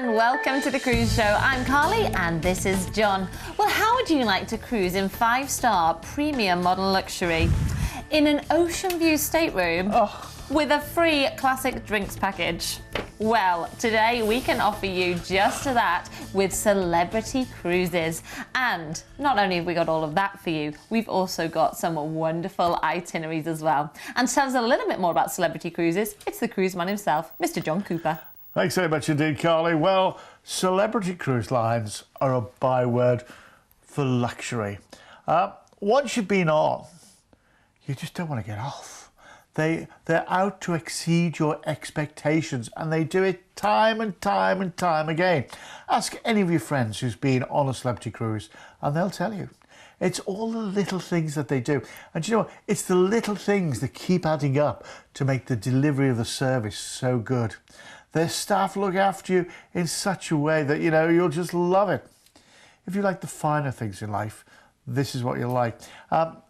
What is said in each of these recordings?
and welcome to the Cruise Show. I'm Carly and this is John. Well, how would you like to cruise in 5-star premium modern luxury in an ocean view stateroom with a free classic drinks package? Well, today we can offer you just that with Celebrity Cruises. And not only have we got all of that for you, we've also got some wonderful itineraries as well. And to tell us a little bit more about Celebrity Cruises, it's the cruise man himself, Mr. John Cooper. Thanks very much indeed, Carly. Well, Celebrity Cruise Lines are a byword for luxury. Once you've been on, you just don't want to get off. They're out to exceed your expectations, and they do it time and time and time again. Ask any of your friends who's been on a celebrity cruise and they'll tell you. It's all the little things that they do. And you know what? It's the little things that keep adding up to make the delivery of the service so good. Their staff look after you in such a way that, you know, you'll just love it. If you like the finer things in life, this is what you'll like.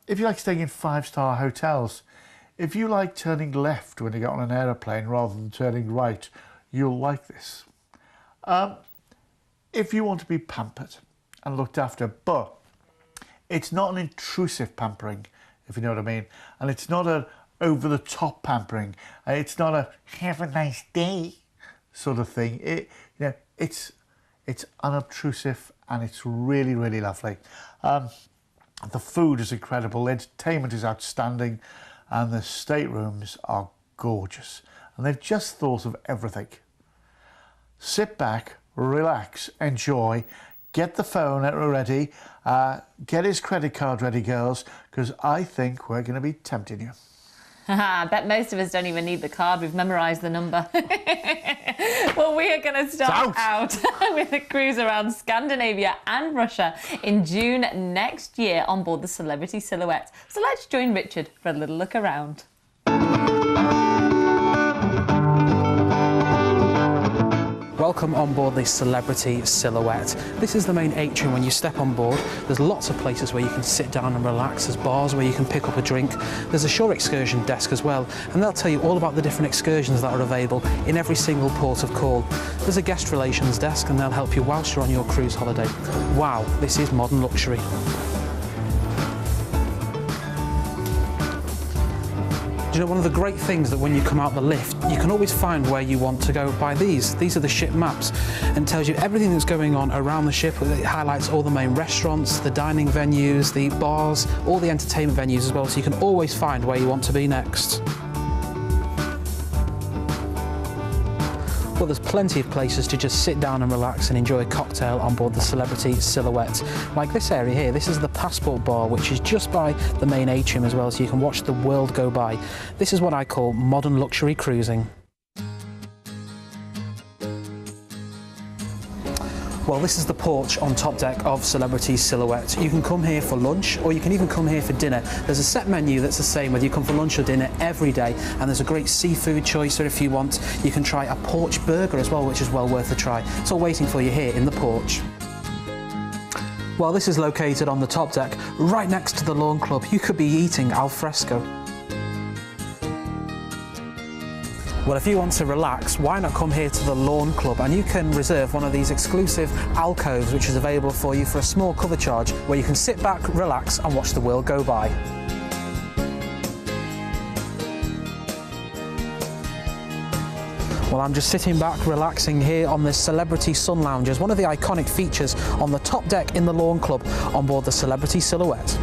If you like staying in 5-star hotels, if you like turning left when you get on an aeroplane rather than turning right, you'll like this. If you want to be pampered and looked after, but it's not an intrusive pampering, if you know what I mean, and it's not an over-the-top pampering, it's not a have a nice day sort of thing. It's unobtrusive and it's really, really lovely. The food is incredible, the entertainment is outstanding, and the staterooms are gorgeous. And they've just thought of everything. Sit back, relax, enjoy, get the phone ready, get his credit card ready, girls, because I think we're going to be tempting you. I bet most of us don't even need the card, we've memorised the number. Well, we are going to start out with a cruise around Scandinavia and Russia in June next year on board the Celebrity Silhouette. So let's join Richard for a little look around. Welcome on board the Celebrity Silhouette. This is the main atrium when you step on board. There's lots of places where you can sit down and relax. There's bars where you can pick up a drink. There's a shore excursion desk as well, and they'll tell you all about the different excursions that are available in every single port of call. There's a guest relations desk, and they'll help you whilst you're on your cruise holiday. Wow, this is modern luxury. Do you know, one of the great things that when you come out the lift, you can always find where you want to go by these. These are the ship maps and tells you everything that's going on around the ship. It highlights all the main restaurants, the dining venues, the bars, all the entertainment venues as well, so you can always find where you want to be next. Well, there's plenty of places to just sit down and relax and enjoy a cocktail on board the Celebrity Silhouette. Like this area here, this is the Passport Bar, which is just by the main atrium as well, so you can watch the world go by. This is what I call modern luxury cruising. Well, this is the porch on top deck of Celebrity Silhouette. You can come here for lunch, or you can even come here for dinner. There's a set menu that's the same whether you come for lunch or dinner every day, and there's a great seafood choice, or if you want, you can try a porch burger as well, which is well worth a try. It's all waiting for you here in the porch. Well, this is located on the top deck, right next to the Lawn Club. You could be eating al fresco. Well, if you want to relax, why not come here to the Lawn Club, and you can reserve one of these exclusive alcoves which is available for you for a small cover charge, where you can sit back, relax and watch the world go by. Well, I'm just sitting back, relaxing here on this Celebrity Sun Lounge, one of the iconic features on the top deck in the Lawn Club on board the Celebrity Silhouette.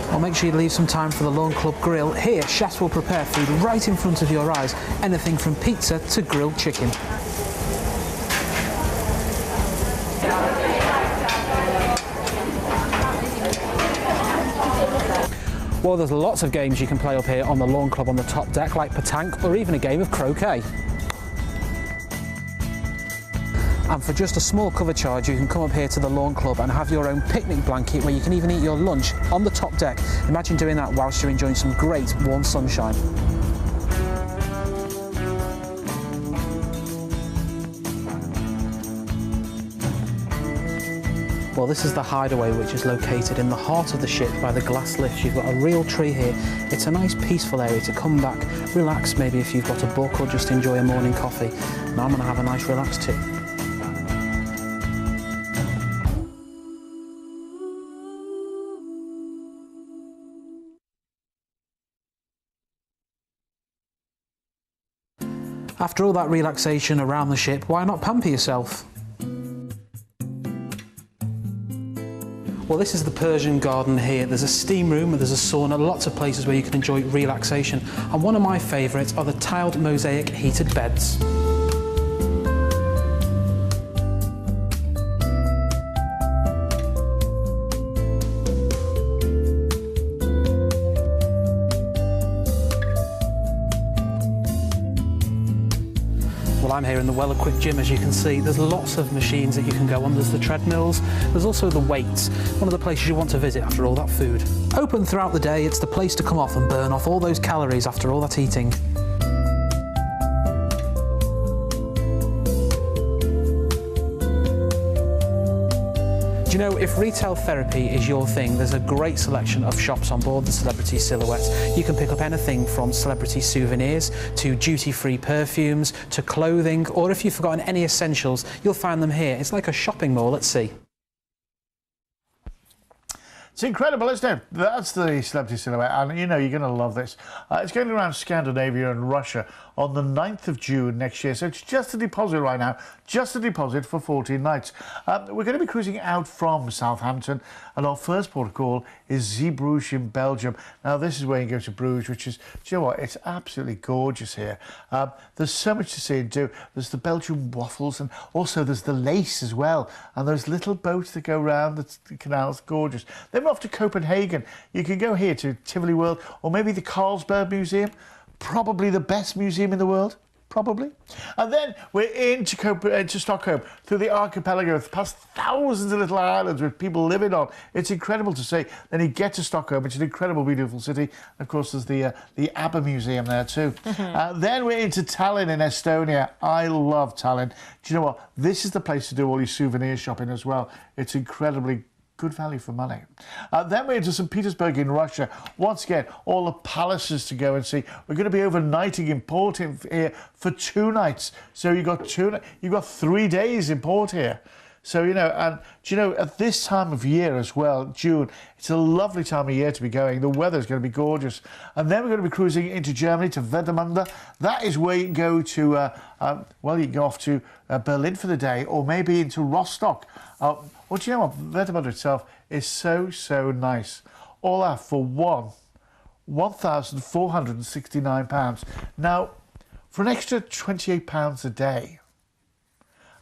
Well, make sure you leave some time for the Lawn Club Grill. Here, chefs will prepare food right in front of your eyes, anything from pizza to grilled chicken. Well, there's lots of games you can play up here on the Lawn Club on the top deck, like petanque or even a game of croquet. And for just a small cover charge, you can come up here to the Lawn Club and have your own picnic blanket where you can even eat your lunch on the top deck. Imagine doing that whilst you're enjoying some great warm sunshine. Well, this is the Hideaway, which is located in the heart of the ship by the glass lifts. You've got a real tree here. It's a nice peaceful area to come back, relax maybe if you've got a book or just enjoy a morning coffee. Now I'm going to have a nice relax too. After all that relaxation around the ship, why not pamper yourself? Well, this is the Persian garden here. There's a steam room, there's a sauna, lots of places where you can enjoy relaxation. And one of my favourites are the tiled mosaic heated beds. Well, I'm here in the well-equipped gym, as you can see. There's lots of machines that you can go on. There's the treadmills, there's also the weights, one of the places you want to visit after all that food. Open throughout the day, it's the place to come off and burn off all those calories after all that eating. Do you know, if retail therapy is your thing, there's a great selection of shops on board the Celebrity Silhouette. You can pick up anything from celebrity souvenirs to duty-free perfumes to clothing, or if you've forgotten any essentials, you'll find them here. It's like a shopping mall at sea. It's incredible, isn't it? That's the Celebrity Silhouette, and you know you're going to love this. It's going around Scandinavia and Russia on the 9th of June next year, so it's just a deposit right now, just a deposit for 14 nights. We're going to be cruising out from Southampton, and our first port of call is Zeebrugge in Belgium. Now, this is where you go to Bruges, which is, do you know what, it's absolutely gorgeous here. There's so much to see and do. There's the Belgian waffles, and also there's the lace as well, and those little boats that go around the canals, gorgeous. Then we're off to Copenhagen. You can go here to Tivoli World, or maybe the Carlsberg Museum, probably the best museum in the world, probably. And then we're into Stockholm, through the archipelago, past thousands of little islands with people living on. It's incredible to see. Then you get to Stockholm, it's an incredible, beautiful city. Of course, there's the ABBA Museum there too. Then we're into Tallinn in Estonia. I love Tallinn. Do you know what? This is the place to do all your souvenir shopping as well. It's incredibly good value for money. Then we're into St. Petersburg in Russia. Once again, all the palaces to go and see. We're going to be overnighting in port here for 2 nights. So you've got 3 days in port here. So, you know, and do you know, at this time of year as well, June, it's a lovely time of year to be going. The weather's going to be gorgeous. And then we're going to be cruising into Germany to Wedemünde. That is where you can go to, well, you can go off to Berlin for the day, or maybe into Rostock. Well, do you know what? Wedemünde itself is so, so nice. All that for £1,469. Now, for an extra £28 a day,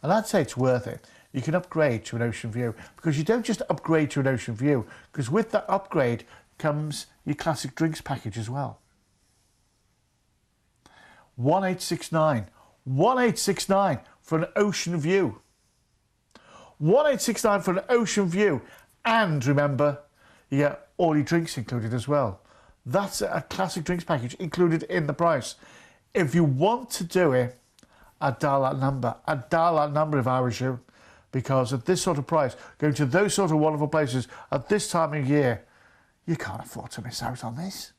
and I'd say it's worth it, you can upgrade to an Ocean View, because you don't just upgrade to an Ocean View, because with that upgrade comes your classic drinks package as well. 1869. 1869 for an Ocean View. 1869 for an Ocean View. And remember, you get all your drinks included as well. That's a classic drinks package included in the price. If you want to do it, I'd dial that number. I'd dial that number if I was you. Because at this sort of price, going to those sort of wonderful places at this time of year, you can't afford to miss out on this.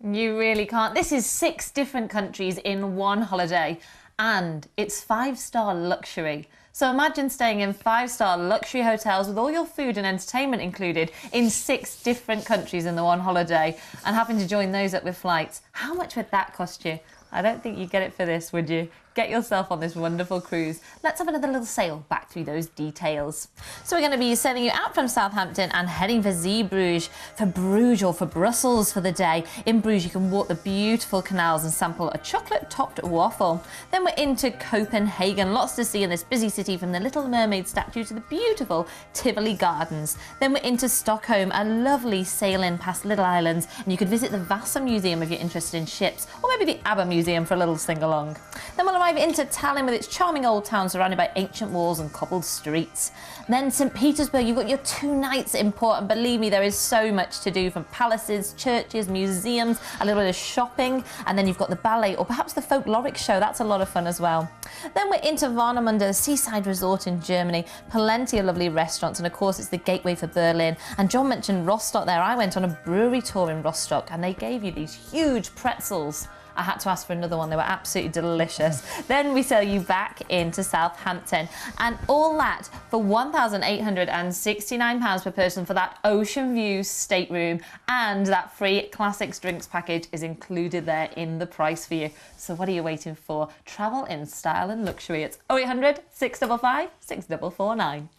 You really can't. This is 6 different countries in one holiday, and it's 5-star luxury. So imagine staying in 5-star luxury hotels with all your food and entertainment included in 6 different countries in the one holiday, and having to join those up with flights. How much would that cost you? I don't think you'd get it for this, would you? Get yourself on this wonderful cruise. Let's have another little sail back through those details. So we're going to be sending you out from Southampton and heading for Zeebrugge, for Bruges or for Brussels for the day. In Bruges you can walk the beautiful canals and sample a chocolate-topped waffle. Then we're into Copenhagen. Lots to see in this busy city, from the Little Mermaid statue to the beautiful Tivoli Gardens. Then we're into Stockholm, a lovely sail-in past little islands, and you could visit the Vasa Museum if you're interested in ships, or maybe the ABBA Museum for a little sing-along. Then we'll arrive into Tallinn with its charming old town surrounded by ancient walls and cobbled streets. Then St. Petersburg, you've got your 2 nights in port, and believe me, there is so much to do, from palaces, churches, museums, a little bit of shopping, and then you've got the ballet or perhaps the folkloric show. That's a lot of fun as well. Then we're into Warnemünde, a seaside resort in Germany. Plenty of lovely restaurants, and of course it's the gateway for Berlin. And John mentioned Rostock there. I went on a brewery tour in Rostock and they gave you these huge pretzels. I had to ask for another one. They were absolutely delicious. Then we sail you back into Southampton, and all that for £1,869 per person for that ocean view stateroom, and that free classics drinks package is included there in the price for you. So what are you waiting for? Travel in style and luxury. It's 0800 655 6449.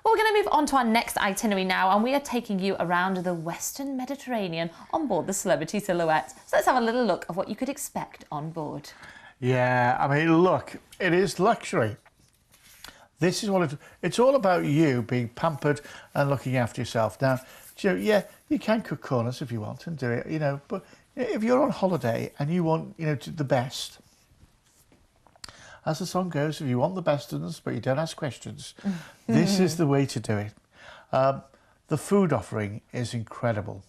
Well, we're going to move on to our next itinerary now, and we are taking you around the Western Mediterranean on board the Celebrity Silhouette. So let's have a little look of what you could expect on board. Yeah, I mean, look, it is luxury. This is what it's all about, you being pampered and looking after yourself. Now, yeah, you can cook corners if you want and do it, but if you're on holiday and you want, the best, as the song goes, if you want the best of us, but you don't ask questions, this is the way to do it. The food offering is incredible.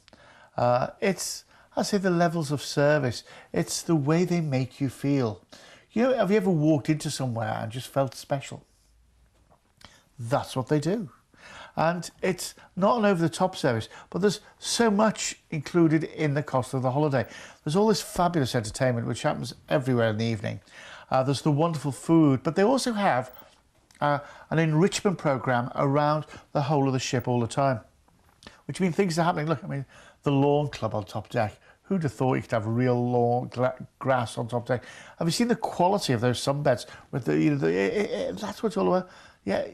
It's, I say, the levels of service. It's the way they make you feel. Have you ever walked into somewhere and just felt special? That's what they do. And it's not an over-the-top service, but there's so much included in the cost of the holiday. There's all this fabulous entertainment which happens everywhere in the evening. There's the wonderful food, but they also have an enrichment programme around the whole of the ship all the time, which means things are happening. Look, I mean, the lawn club on top deck. Who'd have thought you could have real lawn grass on top deck? Have you seen the quality of those sunbeds? With that's what it's all about. Yeah,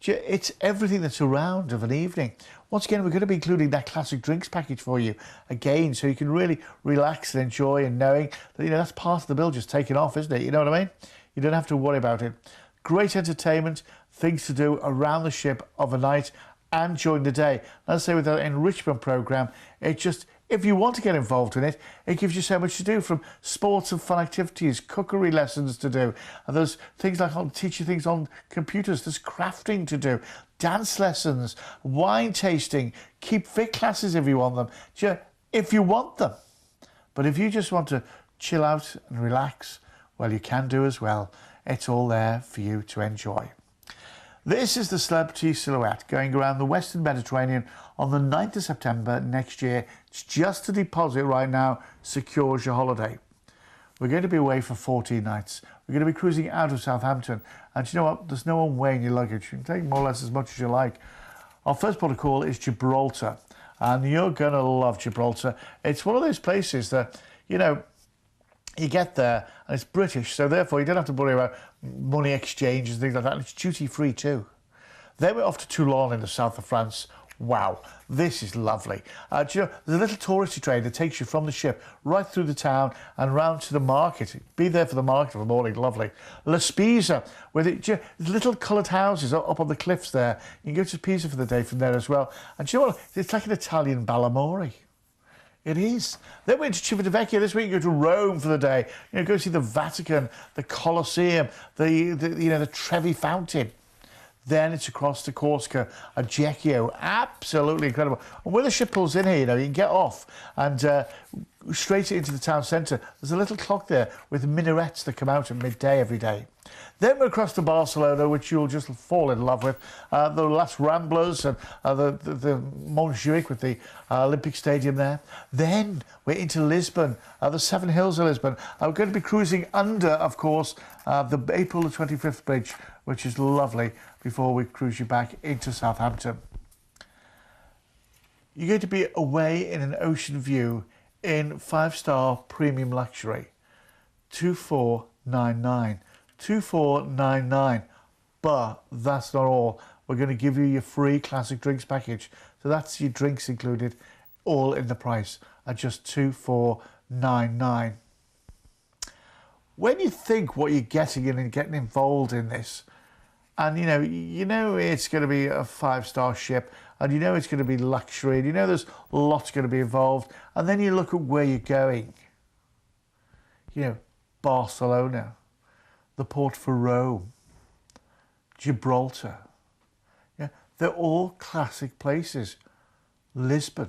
it's everything that's around of an evening. Once again, we're going to be including that classic drinks package for you again, so you can really relax and enjoy, and knowing that that's part of the bill just taken off, isn't it? You know what I mean? You don't have to worry about it. Great entertainment, things to do around the ship of a night and during the day. As I say, with that enrichment program, it just, if you want to get involved in it, it gives you so much to do, from sports and fun activities, cookery lessons to do, and there's things like I'll teach you things on computers, there's crafting to do, dance lessons, wine tasting, keep fit classes if you want them, if you want them. But if you just want to chill out and relax, well, you can do as well. It's all there for you to enjoy. This is the Celebrity Silhouette going around the Western Mediterranean on the 9th of September next year. It's just a deposit right now, secures your holiday. We're going to be away for 14 nights. We're going to be cruising out of Southampton. And you know what? There's no one weighing your luggage. You can take more or less as much as you like. Our first port of call is Gibraltar. And you're going to love Gibraltar. It's one of those places that, you get there and it's British, so therefore you don't have to worry about money exchange and things like that. And it's duty-free too. Then we're off to Toulon in the south of France. Wow, this is lovely. There's a little touristy train that takes you from the ship right through the town and round to the market. Be there for the market in the morning, lovely. La Spezia, where there's little coloured houses up on the cliffs there. You can go to Pisa for the day from there as well. And do you know what? It's like an Italian Balamori. It is. Then we're to Civitavecchia this week. You go to Rome for the day. Go see the Vatican, the Colosseum, the Trevi Fountain. Then it's across to Corsica, Ajaccio. Absolutely incredible. And when the ship pulls in here, you can get off and straight into the town centre. There's a little clock there with minarets that come out at midday every day. Then we're across to Barcelona, which you'll just fall in love with. The Las Ramblas and the Montjuic with the Olympic Stadium there. Then we're into Lisbon, the Seven Hills of Lisbon. We're going to be cruising under, of course, the April the 25th bridge, which is lovely, before we cruise you back into Southampton. You're going to be away in an ocean view in 5-star premium luxury. 2499. 2499. But that's not all. We're going to give you your free classic drinks package. So that's your drinks included, all in the price at just 2499. When you think what you're getting in and getting involved in this, and you know it's going to be a 5-star ship, and it's going to be luxury, and there's lots going to be involved, and then you look at where you're going. Barcelona. the port for Rome, Gibraltar. Yeah, they're all classic places. Lisbon.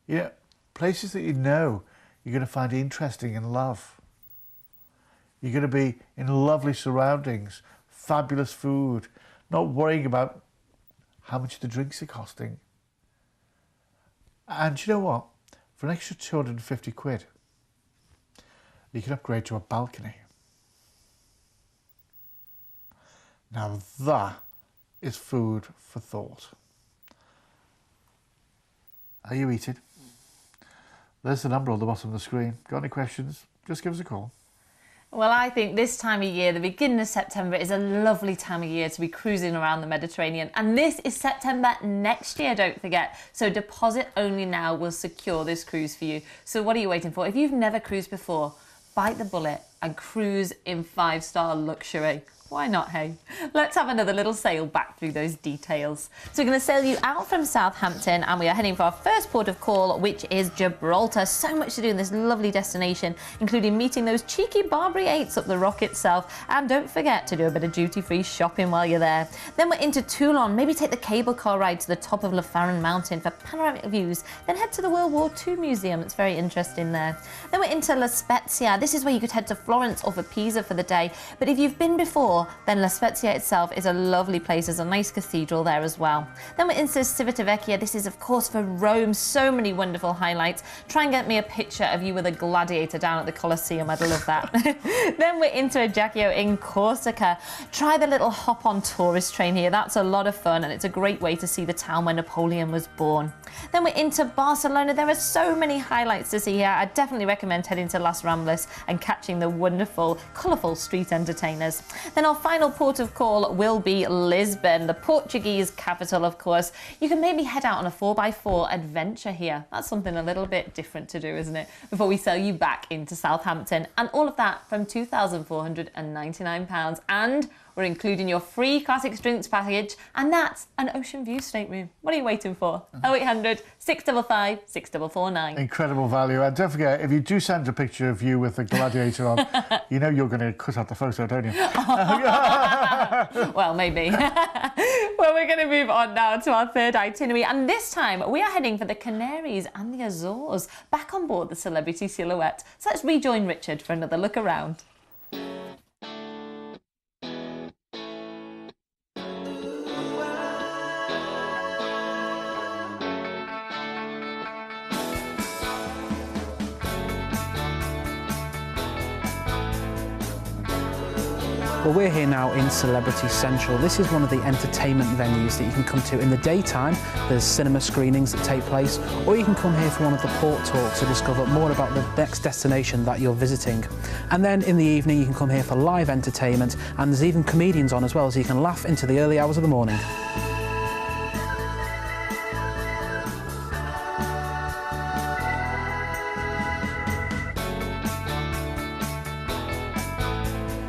Yeah, places that you know you're going to find interesting and love. You're going to be in lovely surroundings, fabulous food, not worrying about how much the drinks are costing. And you know what? For an extra 250 quid, you can upgrade to a balcony. Now that is food for thought. Are you eating? There's the number on the bottom of the screen. Got any questions? Just give us a call. Well, I think this time of year, the beginning of September, is a lovely time of year to be cruising around the Mediterranean. And this is September next year, don't forget. So deposit only now will secure this cruise for you. So what are you waiting for? If you've never cruised before, bite the bullet and cruise in 5-star luxury. Why not, hey? Let's have another little sail back through those details. So we're going to sail you out from Southampton and we are heading for our first port of call, which is Gibraltar. So much to do in this lovely destination, including meeting those cheeky Barbary 8s up the rock itself. And don't forget to do a bit of duty-free shopping while you're there. Then we're into Toulon. Maybe take the cable car ride to the top of La Farren Mountain for panoramic views. Then head to the World War II Museum. It's very interesting there. Then we're into La Spezia. This is where you could head to Florence or for Pisa for the day. But if you've been before, then La Spezia itself is a lovely place. There's a nice cathedral there as well. Then we're into Civitavecchia. This is, of course, for Rome. So many wonderful highlights. Try and get me a picture of you with a gladiator down at the Colosseum. I'd love that. Then we're into Ajaccio in Corsica. Try the little hop-on tourist train here. That's a lot of fun, and it's a great way to see the town where Napoleon was born. Then we're into Barcelona. There are so many highlights to see here. I definitely recommend heading to Las Ramblas and catching the wonderful, colourful street entertainers. Then our final port of call will be Lisbon, the Portuguese capital, of course. You can maybe head out on a 4x4 adventure here. That's something a little bit different to do, isn't it? Before we sail you back into Southampton. And all of that from £2,499. And we're including your free classics drinks package, and that's an ocean view stateroom. What are you waiting for? 0800 655 6449. Incredible value. And don't forget, if you do send a picture of you with a gladiator on, you know you're going to cut out the photo, don't you? Well, maybe. Well, we're going to move on now to our third itinerary, and this time we are heading for the Canaries and the Azores, back on board the Celebrity Silhouette. So let's rejoin Richard for another look around. Well, we're here now in Celebrity Central. This is one of the entertainment venues that you can come to in the daytime. There's cinema screenings that take place, or you can come here for one of the port talks to discover more about the next destination that you're visiting. And then in the evening, you can come here for live entertainment, and there's even comedians on as well, so you can laugh into the early hours of the morning.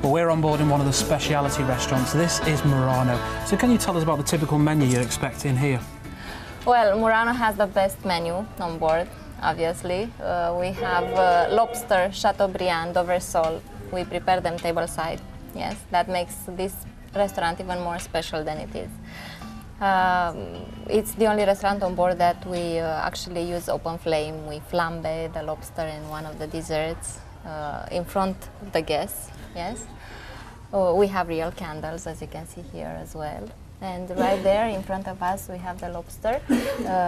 Well, we're on board in one of the speciality restaurants. This is Murano. So can you tell us about the typical menu you'd expect in here? Well, Murano has the best menu on board, obviously. We have lobster, Chateaubriand, Dover sole. We prepare them tableside. Yes, that makes this restaurant even more special than it is. It's the only restaurant on board that we actually use open flame. We flambe the lobster in one of the desserts in front of the guests. Yes. We have real candles, as you can see here as well. And right there in front of us we have the lobster,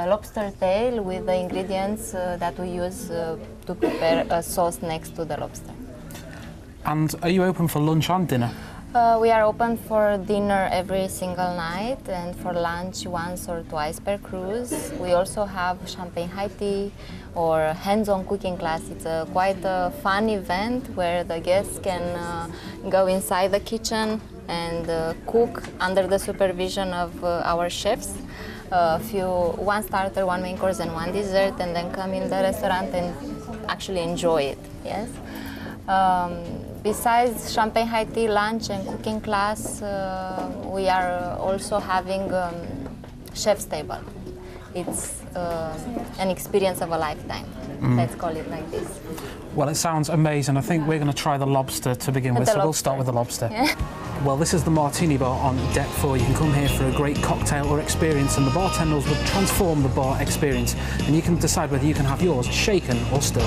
lobster tail with the ingredients that we use to prepare a sauce next to the lobster. And are you open for lunch and dinner? We are open for dinner every single night and for lunch once or twice per cruise. We also have champagne high tea or hands-on cooking class. It's quite a fun event where the guests can go inside the kitchen and cook under the supervision of our chefs. One starter, one main course and one dessert, and then come in the restaurant and actually enjoy it. Yes. Besides champagne high tea, lunch and cooking class, we are also having chef's table. It's an experience of a lifetime. Let's call it like this. Well, it sounds amazing. I think we're going to try the lobster to begin with, so we'll start with the lobster. Yeah. Well, this is the Martini Bar on Deck 4. You can come here for a great cocktail or experience, and the bartenders will transform the bar experience, and you can decide whether you can have yours shaken or stirred.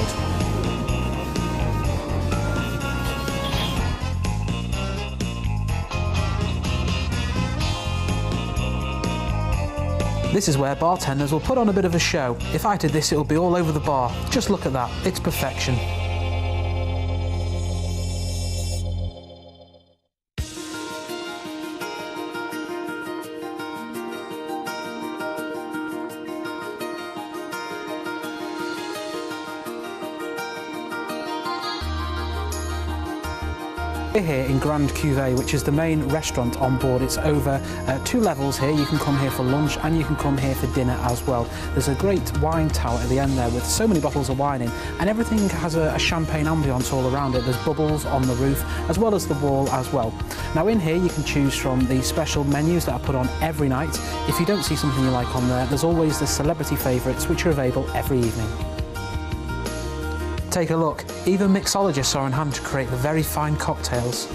This is where bartenders will put on a bit of a show. If I did this, it would be all over the bar. Just look at that, it's perfection. We're here in Grand Cuvée, which is the main restaurant on board. It's over 2 levels here. You can come here for lunch and you can come here for dinner as well. There's a great wine tower at the end there with so many bottles of wine in, and everything has a champagne ambience all around it. There's bubbles on the roof as well as the wall as well. Now in here you can choose from the special menus that are put on every night. If you don't see something you like on there, there's always the celebrity favourites which are available every evening. Take a look, even mixologists are on hand to create the very fine cocktails.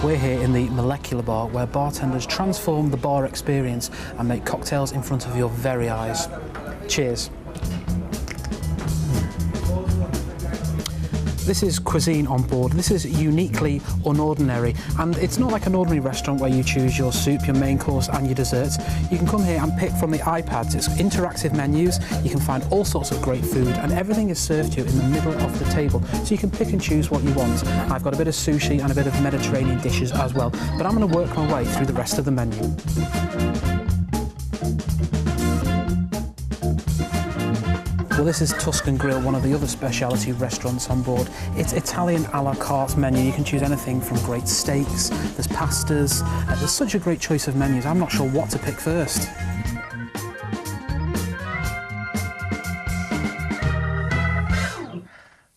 We're here in the Molecular Bar, where bartenders transform the bar experience and make cocktails in front of your very eyes. Cheers. This is cuisine on board. This is uniquely unordinary, and it's not like an ordinary restaurant where you choose your soup, your main course and your desserts. You can come here and pick from the iPads. It's interactive menus. You can find all sorts of great food, and everything is served to you in the middle of the table, so you can pick and choose what you want. I've got a bit of sushi and a bit of Mediterranean dishes as well, but I'm going to work my way through the rest of the menu. Well, this is Tuscan Grill, one of the other specialty restaurants on board. It's Italian a la carte menu. You can choose anything from great steaks, there's pastas, there's such a great choice of menus. I'm not sure what to pick first.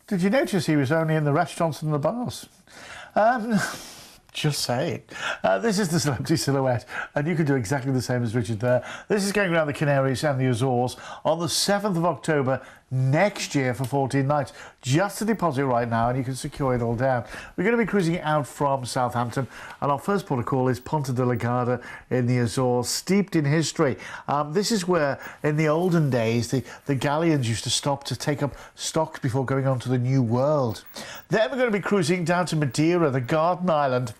Did you notice he was only in the restaurants and the bars? Just saying. This is the Celebrity Silhouette, and you can do exactly the same as Richard there. This is going around the Canaries and the Azores on the 7th of October next year for 14 nights. Just a deposit right now, and you can secure it all down. We're going to be cruising out from Southampton, and our first port of call is Ponta de la Garda in the Azores, steeped in history. This is where, in the olden days, the galleons used to stop to take up stock before going on to the New World. Then we're going to be cruising down to Madeira, the Garden Island,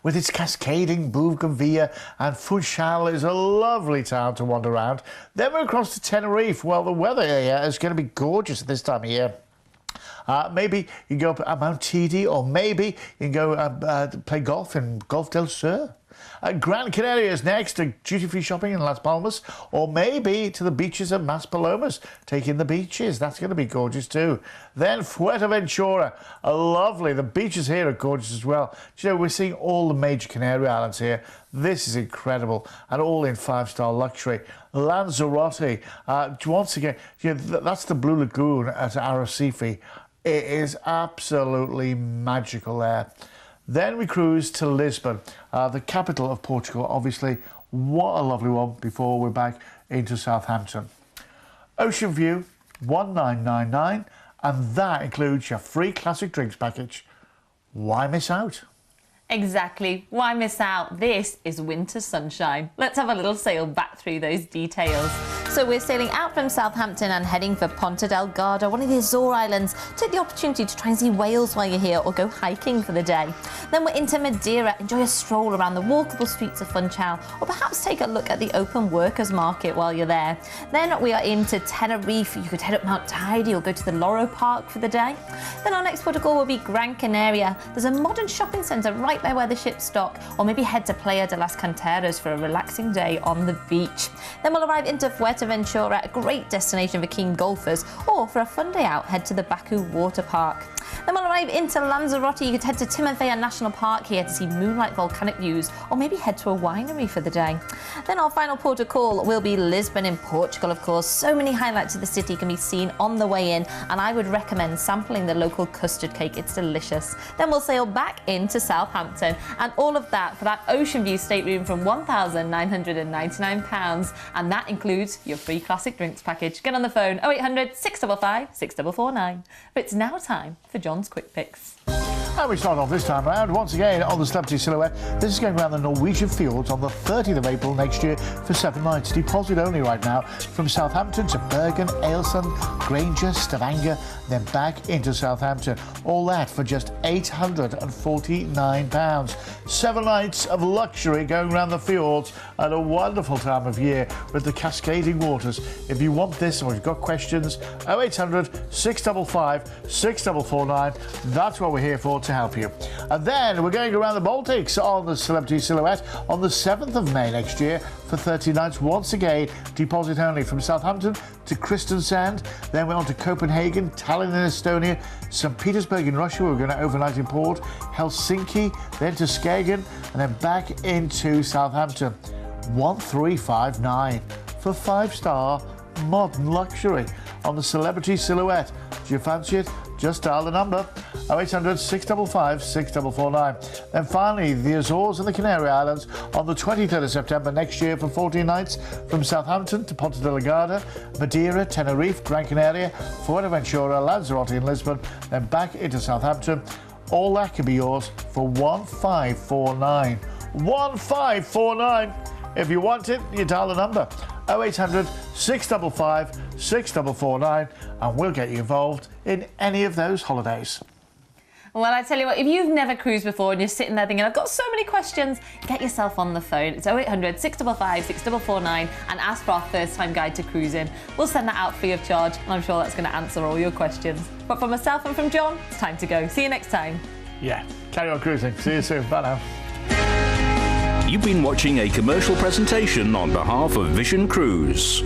with its cascading Bougainvillea, and Funchal is a lovely town to wander around. Then we're across to Tenerife. Well, the weather here is going to be gorgeous at this time of year. Maybe you can go up at Mount Teide, or maybe you can go play golf in Golf del Sur. Gran Canaria is next to duty-free shopping in Las Palmas, or maybe to the beaches of Maspalomas, taking the beaches. That's going to be gorgeous too. Then Fuerteventura, lovely. The beaches here are gorgeous as well. Do you know, we're seeing all the major Canary Islands here. This is incredible, and all in 5-star luxury. Lanzarote, once again, you know, that's the Blue Lagoon at Arrecife. It is absolutely magical there. Then we cruise to Lisbon, the capital of Portugal, obviously. What a lovely one before we're back into Southampton. Ocean View, 1999, and that includes your free classic drinks package. Why miss out? Exactly. Why miss out? This is winter sunshine. Let's have a little sail back through those details. So we're sailing out from Southampton and heading for Ponta del Garda, one of the Azore Islands. Take the opportunity to try and see whales while you're here, or go hiking for the day. Then we're into Madeira. Enjoy a stroll around the walkable streets of Funchal, or perhaps take a look at the open workers market while you're there. Then we are into Tenerife. You could head up Mount Teide or go to the Loro Park for the day. Then our next protocol will be Gran Canaria. There's a modern shopping centre right there where the ships dock, or maybe head to Playa de las Canteras for a relaxing day on the beach. Then we'll arrive into Fuerteventura Fuerteventura, a great destination for keen golfers, or for a fun day out, head to the Baku Water Park. Then we'll arrive into Lanzarote. You could head to Timofeya National Park here to see moonlight volcanic views, or maybe head to a winery for the day. Then our final port of call will be Lisbon in Portugal, of course. So many highlights of the city can be seen on the way in, and I would recommend sampling the local custard cake. It's delicious. Then we'll sail back into Southampton, and all of that for that ocean view stateroom from £1,999, and that includes your free classic drinks package. Get on the phone 0800 655 6449. But it's now time for John's Quick Picks. And we start off this time round once again on the Celebrity Silhouette. This is going around the Norwegian Fjords on the 30th of April next year for 7 nights. Deposit only right now from Southampton to Bergen, Ailsund, Granger, Stavanger, then back into Southampton. All that for just £849. 7 nights of luxury going around the fjords at a wonderful time of year with the cascading waters. If you want this or you've got questions, 0800 655 6449. That's what we're here for, to help you. And then we're going around the Baltics on the Celebrity Silhouette on the 7th of May next year for 30 nights. Once again, deposit only from Southampton to Kristiansand. Then we're on to Copenhagen, Tallinn in Estonia, St. Petersburg in Russia. We're going to overnight in port, Helsinki, then to Skagen, and then back into Southampton. 1359 for 5-star modern luxury on the Celebrity Silhouette. Do you fancy it? Just dial the number 0800 655 6449. Then finally, the Azores and the Canary Islands on the 23rd of September next year for 14 nights from Southampton to Ponta Delgada, Madeira, Tenerife, Gran Canaria, Fuerteventura, Lanzarote and Lisbon, then back into Southampton. All that can be yours for 1549. 1549. If you want it, you dial the number 0800 655 6449 and we'll get you involved in any of those holidays. Well, I tell you what, if you've never cruised before and you're sitting there thinking, I've got so many questions, get yourself on the phone. It's 0800 655 6449 and ask for our first time guide to cruising. We'll send that out free of charge and I'm sure that's going to answer all your questions. But from myself and from John, it's time to go. See you next time. Yeah, carry on cruising. See you soon. Bye now. You've been watching a commercial presentation on behalf of Vision Cruise.